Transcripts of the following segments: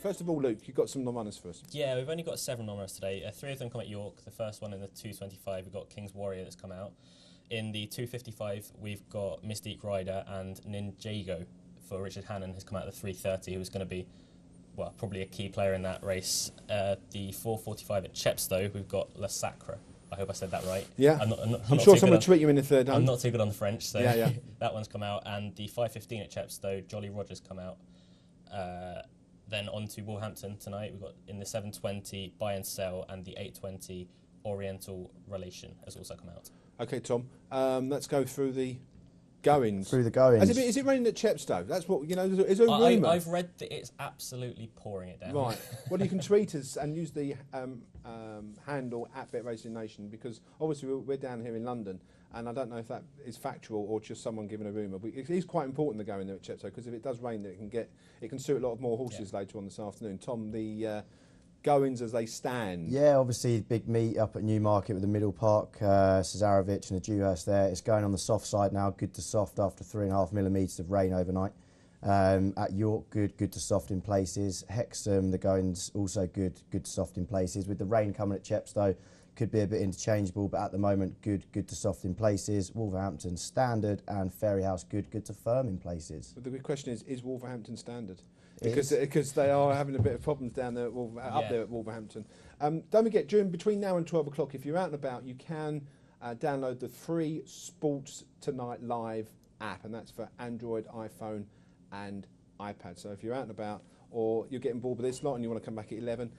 First of all, Luke, you've got some non-runners for us. Yeah, we've only got 7 non-runners today. 3 of them come at York. The first one in the 225, we've got King's Warrior that's come out. In the 255, we've got Mystique Rider and Ninjago for Richard Hannon, who's come out at the 330, who's going to be, well, probably a key player in that race. The 445 at Chepstow, we've got La Sacre. I hope I said that right. Yeah. I'm sure someone will tweet you in the third. I'm not too good on the French, so yeah. that one's come out. And the 515 at Chepstow, Jolly Rogers come out. Then on to Wolverhampton tonight. We've got in the 720 Buy and Sell, and the 820 Oriental Relation has also come out. Okay, Tom. Let's go through the goings. Is it raining at Chepstow? That's what you know. Is there a rumour? I've read that it's absolutely pouring it down. Right. Well, you can tweet us and use the handle at BetRacingNation, because obviously we're down here in London, and I don't know if that is factual or just someone giving a rumour. But it is quite important the going there at Chepstow, because if it does rain, it can suit a lot of more horses later on this afternoon. Tom, the goings as they stand. Yeah, obviously big meet up at Newmarket with the Middle Park, Cesarovic and the Dewhurst there. It's going on the soft side now, good to soft after 3.5 millimetres of rain overnight. At York, good to soft in places. Hexham, the goings also good to soft in places. With the rain coming at Chepstow, could be a bit interchangeable, but at the moment, good to soft in places. Wolverhampton standard, and Fairyhouse good to firm in places. But the big question is Wolverhampton standard? Because they are having a bit of problems down there up there at Wolverhampton. Don't forget, between now and 12 o'clock, if you're out and about, you can download the free Sports Tonight Live app, and that's for Android, iPhone and iPad. So if you're out and about, or you're getting bored with this lot and you want to come back at 11,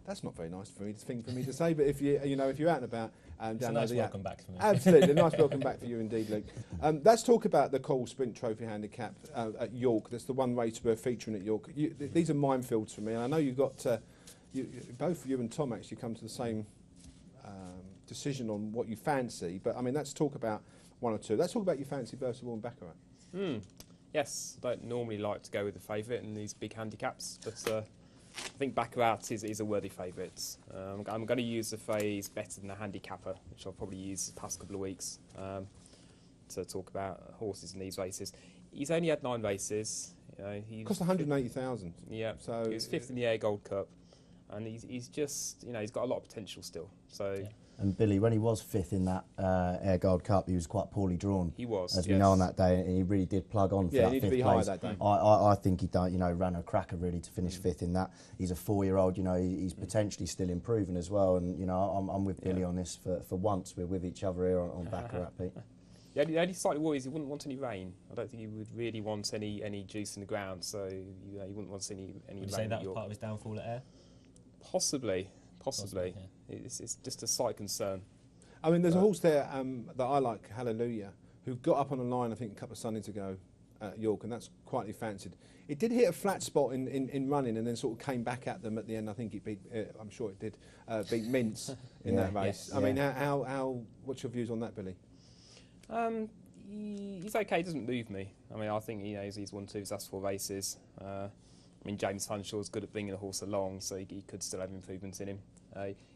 that's not very nice for me to say, but if you're out and about, it's a nice welcome back for me. Absolutely, a nice welcome back for you indeed, Luke. Let's talk about the Cole Sprint Trophy Handicap at York. That's the one race we're featuring at York. These are minefields for me, and I know you've got both you and Tom actually come to the same decision on what you fancy. But I mean, let's talk about one or two. Let's talk about your fancy Versatile and Baccarat. Yes, I don't normally like to go with the favourite in these big handicaps, but I think Baccarat is a worthy favourite. I'm going to use the phrase better than a handicapper, which I've probably used the past couple of weeks to talk about horses in these races. He's only had 9 races. Cost 180,000. Yeah, so he was 5th in the Air Gold Cup, and he's just he's got a lot of potential still. So. Yeah. And Billy, when he was 5th in that Air Gold Cup, he was quite poorly drawn. He was, as we know on that day, and he really did plug on for that 5th place. Yeah, he needed to be high that day. I think he ran a cracker really to finish 5th in that. He's a 4-year-old, he's potentially still improving as well. And I'm with Billy on this for once. We're with each other here on Baccarat, Pete. Yeah, the only slightly worry is he wouldn't want any rain. I don't think he would really want any juice in the ground. So he wouldn't want any rain. Would you say that was part of his downfall at Ayr? Possibly. Yeah. It's just a slight concern. I mean, there's a horse there that I like, Hallelujah, who got up on the line, I think, a couple of Sundays ago at York, and that's quietly fancied. It did hit a flat spot in running, and then sort of came back at them at the end. I think it beat, I'm sure it did, beat Mintz in that race. I mean, what's your views on that, Billy? He's okay. He doesn't move me. I mean, I think he's won 2 successful races. I mean, James Hunshaw's good at bringing a horse along, so he could still have improvements in him.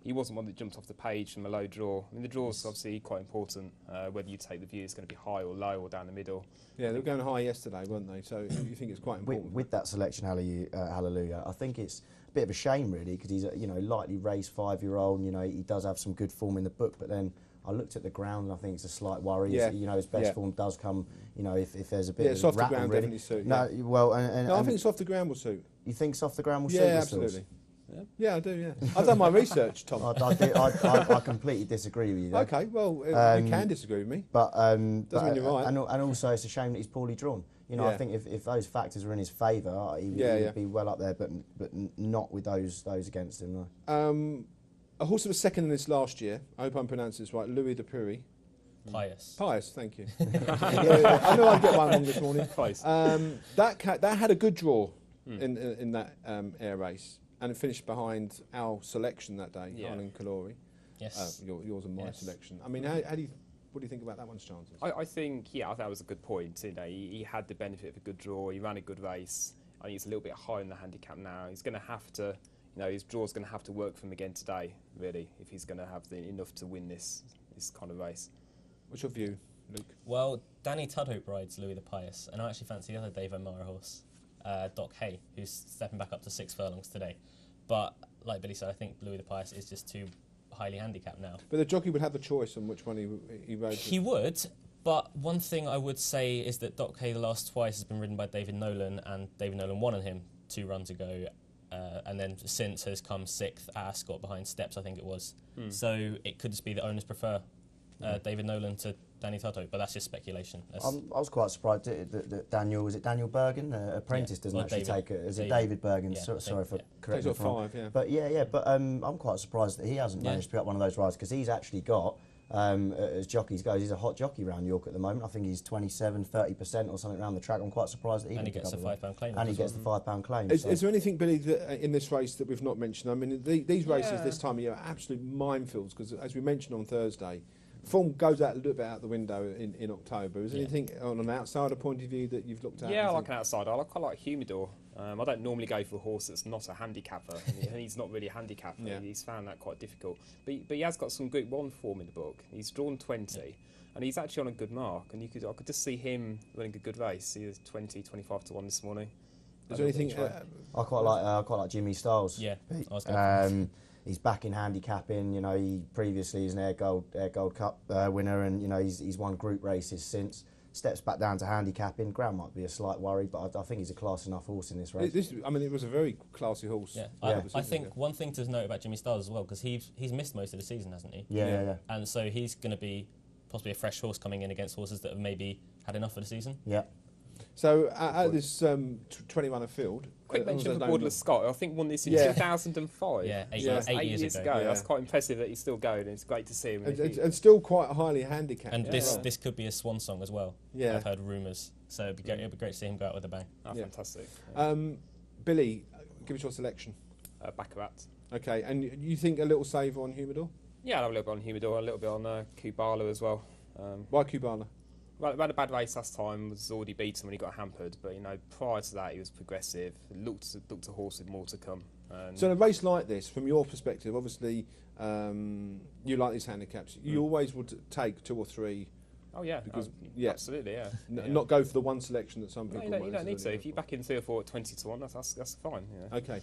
He wasn't one that jumped off the page from a low draw. I mean, the draw's obviously quite important, whether you take the view it's going to be high or low or down the middle. Yeah, they were going high yesterday, weren't they? So you think it's quite important? With that selection, Hallelujah, I think it's a bit of a shame, really, because he's a lightly raced 5-year-old. He does have some good form in the book, but then I looked at the ground and I think it's a slight worry. Yeah. His best form does come, if there's a bit of softer rattling, ground really. definitely suit. No, well, I think softer ground will suit. You think softer ground will suit? Yeah, absolutely. Yeah, I do. Yeah, I've done my research, Tom. I completely disagree with you. Though. Okay, well, you can disagree with me, but doesn't mean you're right. And also, it's a shame that he's poorly drawn. I think if those factors were in his favour, he would be well up there, but not with those against him. No. A horse that was second in this last year. I hope I'm pronouncing this right. Louis de Pury. Pious, thank you. I know I'd get one wrong this morning. Close. That had a good draw in that air race, and it finished behind our selection that day, Island Kalori. Yes. Yours and my selection. I mean, what do you think about that one's chances? I think that was a good point. He had the benefit of a good draw. He ran a good race. I think he's a little bit high in the handicap now. He's going to have to, his draw's going to have to work for him again today, really, if he's going to have enough to win this kind of race. What's your view, Luke? Well, Danny Tudhope rides Louis the Pious, and I actually fancy the other Dave O'Mara horse. Doc Hay, who's stepping back up to 6 furlongs today. But like Billy said, I think Louis the Pious is just too highly handicapped now. But the jockey would have a choice on which one he rode. He would, but one thing I would say is that Doc Hay the last twice has been ridden by David Nolan, and David Nolan won on him 2 runs ago, and then since has come 6th at Ascot behind Steps, I think it was. So it could just be the owners prefer David Nolan to Danny Toto, but that's just speculation. I was quite surprised that Daniel Bergen, apprentice, doesn't actually take it. Is it David Bergen? Yeah, Sorry for correcting Takes me. 5, yeah. But I'm quite surprised that he hasn't managed to pick up one of those rides, because he's actually got, as jockeys goes, he's a hot jockey around York at the moment. I think he's 27-30% or something around the track. I'm quite surprised that he and he gets a £5 claim. And he gets the £5 claim. Is there anything, Billy, that, in this race that we've not mentioned? I mean, these races this time of year are absolute minefields, because as we mentioned on Thursday, form goes out a little bit out the window in October. Is there anything on an outsider point of view that you've looked at? Yeah, I like an outsider. I quite like Humidor. I don't normally go for a horse that's not a handicapper, and he's not really a handicapper. Yeah. He's found that quite difficult. But he has got some Group 1 form in the book. He's drawn 20, and he's actually on a good mark. And I could just see him winning a good race. He was 20, 25 to 1 this morning. Is there anything? I quite like Jimmy Styles. Yeah, I was going he's back in handicapping. You know, he previously is an Air Gold Cup winner, and you know he's won group races since. Steps back down to handicapping. Ground might be a slight worry, but I think he's a class enough horse in this race. It was a very classy horse. Yeah, I think one thing to note about Jimmy Styles as well, because he's missed most of the season, hasn't he? Yeah. And so he's going to be possibly a fresh horse coming in against horses that have maybe had enough of the season. Yeah. So at this 21 field, quick mention for Borderless Scott. I think won this in 2005. Yeah, 8 years ago. Yeah. That's quite impressive that he's still going, and it's great to see him. And still quite highly handicapped. And this could be a swan song as well. Yeah, I've heard rumours, so it'd be great to see him go out with a bang. Fantastic. Billy, give us your selection. Baccarat. Okay, and you think a little save on Humidor? Yeah, I'll have a little bit on Humidor, a little bit on Kubala as well. Why Kubala? Well, had a bad race last time, was already beaten when he got hampered, but prior to that he was progressive, looked a horse with more to come. So in a race like this, from your perspective, obviously you like these handicaps, you always would take 2 or 3. Oh yeah, because absolutely, yeah. Not go for the one selection that some people. You don't need to. If you back in 3 or 4 at 20 to 1, that's fine. Yeah. Okay,